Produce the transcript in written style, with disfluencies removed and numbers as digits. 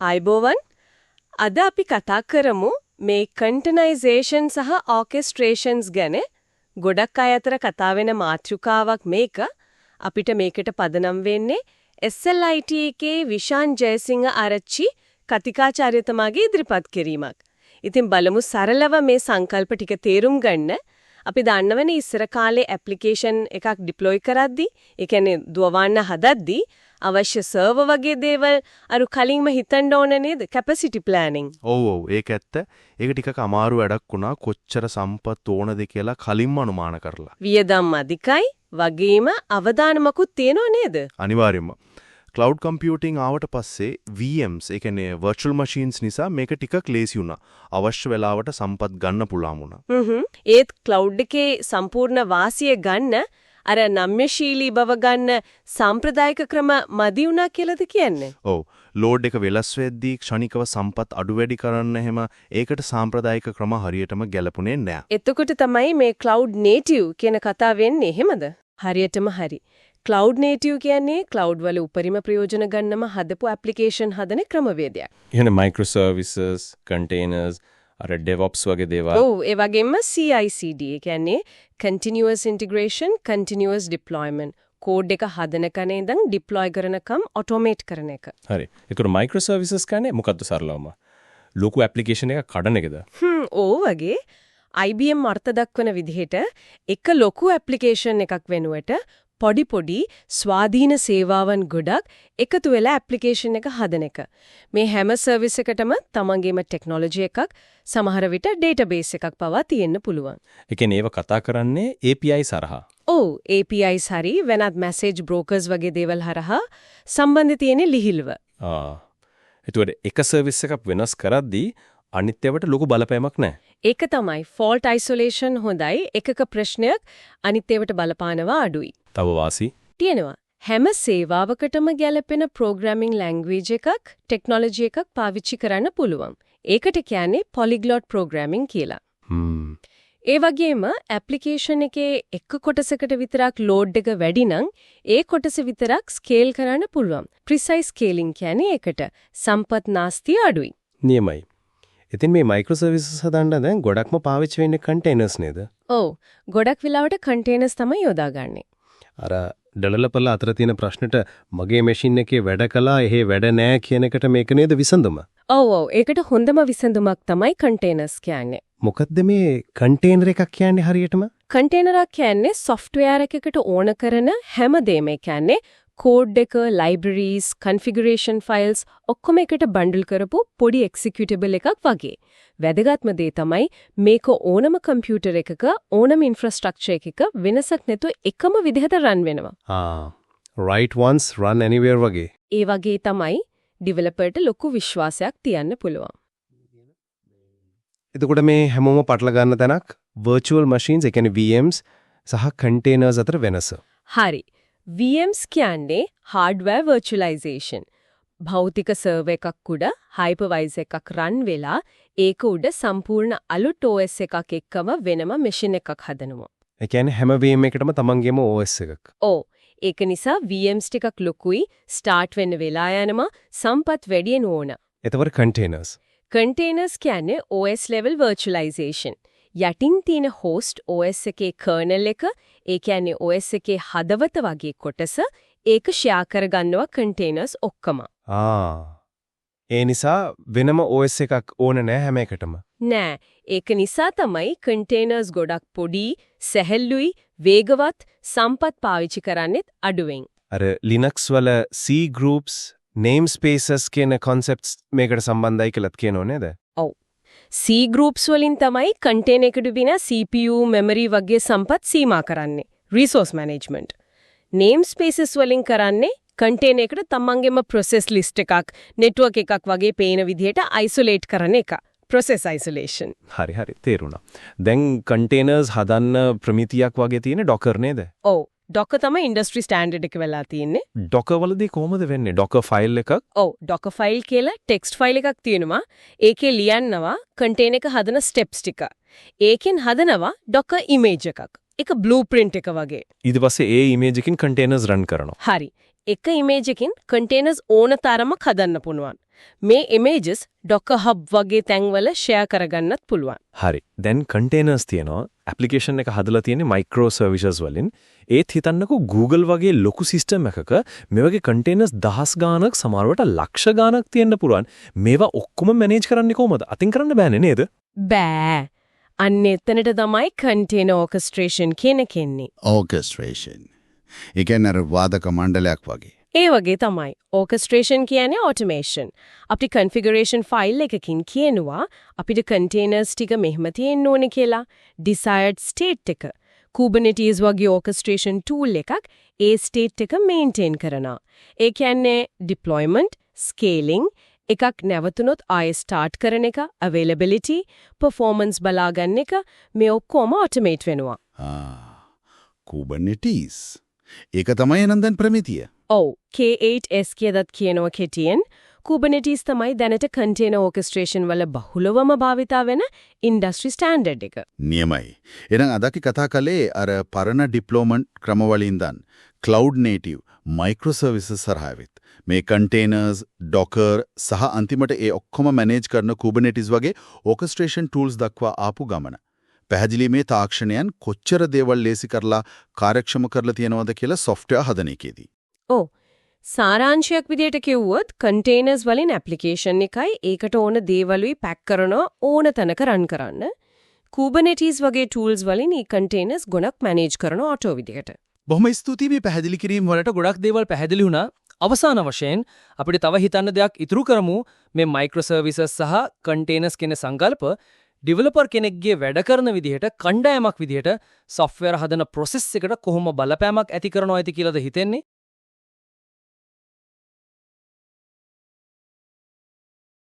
ආයිබෝවන් අද අපි කතා කරමු මේ කන්ටේනරයිසේෂන් සහ ඕකෙස්ට්‍රේෂන්ස් ගැන. ගොඩක් අය අතර කතා වෙන මාතෘකාවක් මේක. අපිට මේකට පදනම් වෙන්නේ SLIT එකේ විශාන් ජයසිංහ ආරච්චි කතිකාචාර්යතුමාගේ ඉදිරිපත් කිරීමක්. ඉතින් බලමු සරලව මේ සංකල්ප ටික තේරුම් ගන්න. අපි දන්නවනේ ඉස්සර කාලේ ඇප්ලිකේෂන් එකක් ඩිප්ලොයි කරද්දී, ඒ කියන්නේ දුවවන්න හදද්දී අවශ්‍ය සර්වර් වගේ දේවල් අර කලින්ම හිතන්න ඕන නේද? Capacity planning. ඔව් ඒක ඇත්ත. ඒක ටිකක් අමාරු වැඩක් වුණා. කොච්චර සම්පත් ඕනද කියලා කලින්ම අනුමාන කරලා. වියදම් අධිකයි වගේම අවදානමකුත් තියෙනව නේද? අනිවාර්යයෙන්ම. ක්ලවුඩ් කම්පියුටිං ආවට පස්සේ VMs, ඒ කියන්නේ virtual machines නිසා මේක ටිකක් ලේසි වුණා. අවශ්‍ය වෙලාවට සම්පත් ගන්න පුළුවන් වුණා. ඒත් ක්ලවුඩ් එකේ සම්පූර්ණ වාසිය ගන්න අර නම්‍යශීලී බව ගන්න සාම්ප්‍රදායික ක්‍රම මදි වුණා කියලාද කියන්නේ? ඔව්. ලෝඩ් එක වෙනස් වෙද්දී ක්ෂණිකව සම්පත් අඩු වැඩි කරන්න හැම ඒකට සාම්ප්‍රදායික ක්‍රම හරියටම ගැලපුණේ නැහැ. එතකොට තමයි මේ ක්ලවුඩ් නේටිව් කියන කතාව වෙන්නේ, එහෙමද? හරියටම හරි. ක්ලවුඩ් නේටිව් කියන්නේ ක්ලවුඩ් වල උපරිම ප්‍රයෝජන ගන්නම හදපු ඇප්ලිකේෂන් හදන ක්‍රමවේදයක්. එහෙනම් මයික්‍රෝ සර්විසස්, කන්ටේනර්ස්, අර DevOps වගේ දේවල්. ඔව්, ඒ වගේම CI/CD, ඒ කියන්නේ continuous integration, continuous deployment. Code එක හදන කනේ ඉඳන් ඩිප්ලොයි කරනකම් ඔටෝමේට් කරන එක. හරි. ඒකට මයික්‍රෝ සර්විසස් කියන්නේ මොකද්ද සරලවම? ලොකු ඇප්ලිකේෂන් එකක් කඩන එකද? ඕ වගේ IBM අර්ථ දක්වන විදිහට එක ලොකු ඇප්ලිකේෂන් එකක් වෙනුවට පොඩි ස්වාධීන සේවාවන් ගොඩක් එකතු වෙලා ඇප්ලිකේෂන් එක හදන එක. මේ හැම සර්විස් එකටම තමන්ගේම ටෙක්නොලොජි එකක්, සමහර විට ඩේටාබේස් එකක් පවා තියෙන්න පුළුවන්. ඒ කියන්නේ ඒව කතා කරන්නේ API සරහා. ඔව්, APIs හරි වෙනත් මැසේජ් බ්‍රෝකර්ස් වගේ දේවල් හරහා සම්බන්ධ තියෙන ලිහිල්ව. ඒතකොට එක සර්විස් එකක් වෙනස් කරද්දී අනිත් ඒවාට ලොකු බලපෑමක් නැහැ. ඒක තමයි fault isolation හොඳයි. එකක ප්‍රශ්නයක් අනිත් ඒවාට බලපානවා අඩුයි. තව වාසි තියෙනවා. හැම සේවාවකටම ගැලපෙන programming language එකක්, technology එකක් පාවිච්චි කරන්න පුළුවන්. ඒකට කියන්නේ polyglot programming කියලා. ඒ වගේම ඇප්ලිකේෂන් එකේ එක කොටසකට විතරක් ලෝඩ් එක වැඩි නම් ඒ කොටස විතරක් ස්කේල් කරන්න පුළුවන්. precise scaling කියන්නේ ඒකට. සම්පත් නාස්තිය අඩුයි. නියමයි. ඉතින් මේ මයික්‍රෝ සර්විසස් හදන්න දැන් ගොඩක්ම පාවිච්චි වෙන්නේ කන්ටේනර්ස් නේද? ඔව්. ගොඩක් වෙලාවට කන්ටේනර්ස් තමයි යොදාගන්නේ. අර ඩෙවලොපර්ලා අතර තියෙන ප්‍රශ්නෙට මගේ මැෂින් එකේ වැඩ කළා, එහෙ වැඩ නෑ කියන එකට මේක නේද විසඳුම? ඔව්. ඒකට හොඳම විසඳුමක් තමයි කන්ටේනර්ස් කියන්නේ. මොකද්ද මේ කන්ටේනර් එකක් කියන්නේ හරියටම? කන්ටේනරක් කියන්නේ software එකකට ඕන කරන හැම දෙයක්ම. ඒ කියන්නේ කෝඩ් එක, libraries, configuration files ඔක්කොම එකට බන්ඩල් කරපු පොඩි executable එකක් වගේ. වැදගත්ම දේ තමයි මේක ඕනම කම්පියුටර් එකක, ඕනම infrastructure එකක වෙනසක් නැතුව එකම විදිහට run වෙනවා. Write once, run anywhere වගේ. ඒ වගේ තමයි developer ට ලොකු විශ්වාසයක් තියන්න පුළුවන්. එතකොට මේ හැමෝම පටල ගන්න තැනක් virtual machines, ඒ කියන්නේ VMs සහ containers අතර වෙනස. හරි. VMs කියන්නේ hardware virtualization. භෞතික සර්වර් එකක් උඩ hypervisor එකක් run වෙලා ඒක උඩ සම්පූර්ණ අලුත් OS එකක් එක්කම වෙනම machine එකක් හදනවා. ඒ කියන්නේ හැම VM එකකටම තමන්ගේම OS එකක්. ඔව්. ඒක නිසා VMs ටිකක් ලොකුයි, start වෙන්න වෙලා යනවා, සම්පත් වැඩියෙන් ඕන. එතකොට containers. Containers කියන්නේ OS level virtualization. යටින් තියෙන host OS එකේ kernel එක, ඒ කියන්නේ OS එකේ හදවත වගේ කොටස, ඒක share කරගන්නවා containers ඔක්කොම. ඒ නිසා වෙනම OS එකක් ඕන නෑ හැම එකටම. නෑ. ඒක නිසා තමයි containers ගොඩක් පොඩි, සැහැල්ලුයි, වේගවත්, සම්පත් පාවිච්චි කරන්නෙත් අඩුවෙන්. අර Linux වල C groups, namespaces කියන concepts මේකට සම්බන්ධයි කියලාත් කියනෝ නේද? ඔව්. C groups වලින් තමයි container එකට වින CPU, memory වගේ සම්පත් සීමා කරන්නේ. resource management. namespaces වලින් කරන්නේ container එකට තමන්ගේම process list එකක්, network එකක් වගේ පේන විදිහට isolate කරන එක. process isolation. හරි තේරුණා. දැන් containers හදන්න ප්‍රමිතියක් වගේ තියෙන Docker නේද? ඔව්. Docker තමයි industry standard එක වෙලා තියෙන්නේ. Docker වලදී කොහොමද වෙන්නේ? Docker file එකක්? ඔව්, Docker file කියලා text file එකක් තියෙනවා. ඒකේ ලියන්නවා container එක හදන steps ටික. ඒකෙන් හදනවා Docker image එකක්. ඒක blueprint එක වගේ. ඊට පස්සේ ඒ image එකකින් containers run කරනවා. හරි. එක image එකකින් containers ඕන තරමක් හදන්න පුළුවන්. මේ images Docker Hub වගේ තැන්වල share කරගන්නත් පුළුවන්. හරි. දැන් containers තියෙනවා. application එක හදලා තියෙන්නේ micro services වලින්. ඒත් හිතන්නකෝ Google වගේ ලොකු system එකක මේ වගේ containers දහස් ගාණක් සමහරවට ලක්ෂ ගාණක් තියෙන්න පුළුවන්. මේවා ඔක්කොම manage කරන්නේ කොහොමද? අතින් කරන්න බෑනේ නේද? බෑ. අන්න එතනට තමයි container orchestration කියන කෙන්නේ. orchestration. ඒ කියන්නේ අර වාදක මණ්ඩලයක් වගේ. ඒ වගේ තමයි. orchestration කියන්නේ automation. අපිට configuration file එකකින් කියනවා අපිට containers ටික මෙහෙම තියෙන්න ඕනේ කියලා. desired state එක. Kubernetes වගේ orchestration tool එකක් ඒ state එක maintain කරනවා. ඒ කියන්නේ deployment, scaling, එකක් නැවතුනොත් ආයෙ start කරන එක, availability, performance බලා ගන්න එක මේ ඔක්කොම automate වෙනවා. Kubernetes. ඒක තමයි නන් දැන් ප්‍රමිතිය. ඔව් K8s කියදත් කියනවා කෙටියෙන් Kubernetes තමයි දැනට container orchestration වල බහුලවම භාවිතා වෙන industry standard එක. නියමයි. එහෙනම් අද අපි කතා කළේ අර පරණ deployment ක්‍රමවලින් දන් cloud native microservices සරහාවෙත් මේ containers, Docker සහ අන්තිමට ඒ ඔක්කොම manage කරන Kubernetes වගේ orchestration tools දක්වා ආපු ගමන. පැහැදිලි මේ තාක්ෂණයන් කොච්චර දේවල් ලේසි කරලා කාර්යක්ෂම කරලා තියෙනවද කියලා software හදන එකේදී. ඔව් සාරාංශයක් විදිහට කිව්වොත් containers වලින් application එකයි ඒකට ඕන දේවලුයි pack කරන ඕන තැනක run කරන්න. Kubernetes වගේ tools වලින් මේ containers ගොඩක් manage කරන auto විදිහට. බොහොම ස්තුතියි මේ පැහැදිලි කිරීම වලට ගොඩක් දේවල් පැහැදිලි වුණා. අවසාන වශයෙන් අපිට තව හිතන්න දෙයක් ඉතුරු කරමු මේ microservices සහ containers කියන සංකල්ප ඩෙවලොපර් කෙනෙක්ගේ වැඩ කරන විදිහට කණ්ඩායමක් විදිහට software හදන process එකට කොහොම බලපෑමක් ඇති කරනවද කියලාද හිතෙන්නේ?